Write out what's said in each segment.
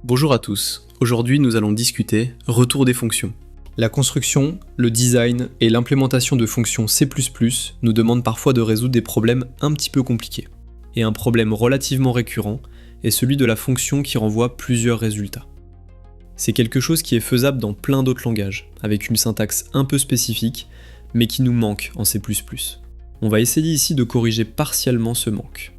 Bonjour à tous, aujourd'hui nous allons discuter retour des fonctions. La construction, le design et l'implémentation de fonctions C++ nous demandent parfois de résoudre des problèmes un petit peu compliqués. Et un problème relativement récurrent est celui de la fonction qui renvoie plusieurs résultats. C'est quelque chose qui est faisable dans plein d'autres langages, avec une syntaxe un peu spécifique, mais qui nous manque en C++. On va essayer ici de corriger partiellement ce manque.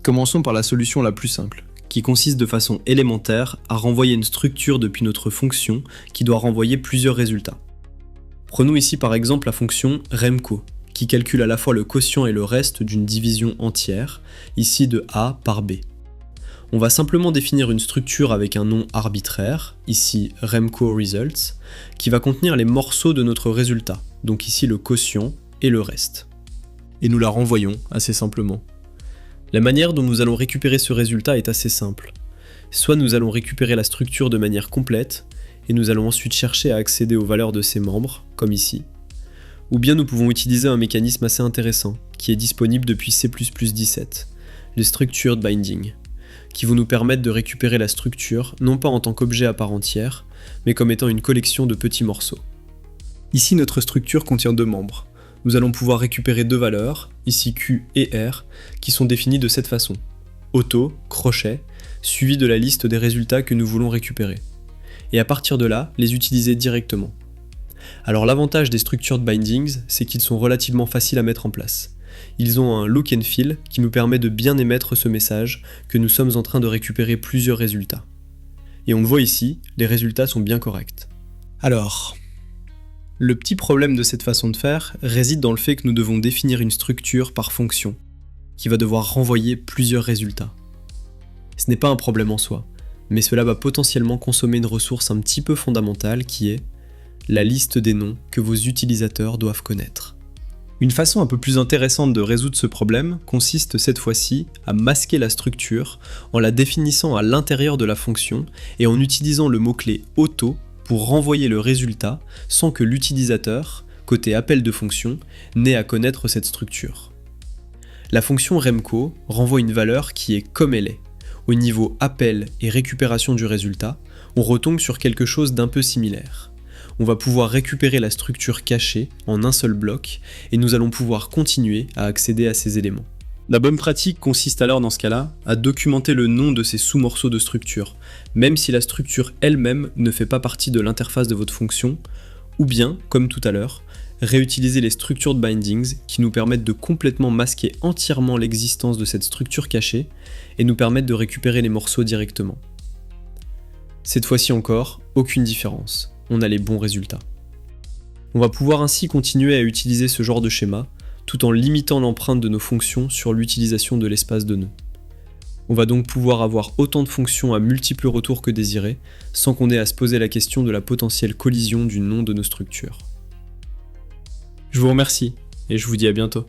Commençons par la solution la plus simple, qui consiste de façon élémentaire à renvoyer une structure depuis notre fonction qui doit renvoyer plusieurs résultats. Prenons ici par exemple la fonction remco, qui calcule à la fois le quotient et le reste d'une division entière, ici de A par B. On va simplement définir une structure avec un nom arbitraire, ici remco results, qui va contenir les morceaux de notre résultat, donc ici le quotient et le reste. Et nous la renvoyons assez simplement. La manière dont nous allons récupérer ce résultat est assez simple. Soit nous allons récupérer la structure de manière complète, et nous allons ensuite chercher à accéder aux valeurs de ses membres, comme ici. Ou bien nous pouvons utiliser un mécanisme assez intéressant, qui est disponible depuis C++ 17, les structured binding, qui vont nous permettre de récupérer la structure, non pas en tant qu'objet à part entière, mais comme étant une collection de petits morceaux. Ici notre structure contient deux membres. Nous allons pouvoir récupérer deux valeurs, ici Q et R, qui sont définies de cette façon. Auto, crochet, suivi de la liste des résultats que nous voulons récupérer. Et à partir de là, les utiliser directement. Alors l'avantage des structured bindings, c'est qu'ils sont relativement faciles à mettre en place. Ils ont un look and feel qui nous permet de bien émettre ce message que nous sommes en train de récupérer plusieurs résultats. Et on le voit ici, les résultats sont bien corrects. Alors, le petit problème de cette façon de faire réside dans le fait que nous devons définir une structure par fonction, qui va devoir renvoyer plusieurs résultats. Ce n'est pas un problème en soi, mais cela va potentiellement consommer une ressource un petit peu fondamentale qui est la liste des noms que vos utilisateurs doivent connaître. Une façon un peu plus intéressante de résoudre ce problème consiste cette fois-ci à masquer la structure en la définissant à l'intérieur de la fonction et en utilisant le mot-clé auto pour renvoyer le résultat sans que l'utilisateur, côté appel de fonction, n'ait à connaître cette structure. La fonction remco renvoie une valeur qui est comme elle est. Au niveau appel et récupération du résultat, on retombe sur quelque chose d'un peu similaire. On va pouvoir récupérer la structure cachée en un seul bloc et nous allons pouvoir continuer à accéder à ces éléments. La bonne pratique consiste alors dans ce cas-là à documenter le nom de ces sous-morceaux de structure, même si la structure elle-même ne fait pas partie de l'interface de votre fonction, ou bien, comme tout à l'heure, réutiliser les structured bindings qui nous permettent de complètement masquer entièrement l'existence de cette structure cachée et nous permettent de récupérer les morceaux directement. Cette fois-ci encore, aucune différence, on a les bons résultats. On va pouvoir ainsi continuer à utiliser ce genre de schéma, tout en limitant l'empreinte de nos fonctions sur l'utilisation de l'espace de nœuds. On va donc pouvoir avoir autant de fonctions à multiples retours que désiré, sans qu'on ait à se poser la question de la potentielle collision du nom de nos structures. Je vous remercie, et je vous dis à bientôt.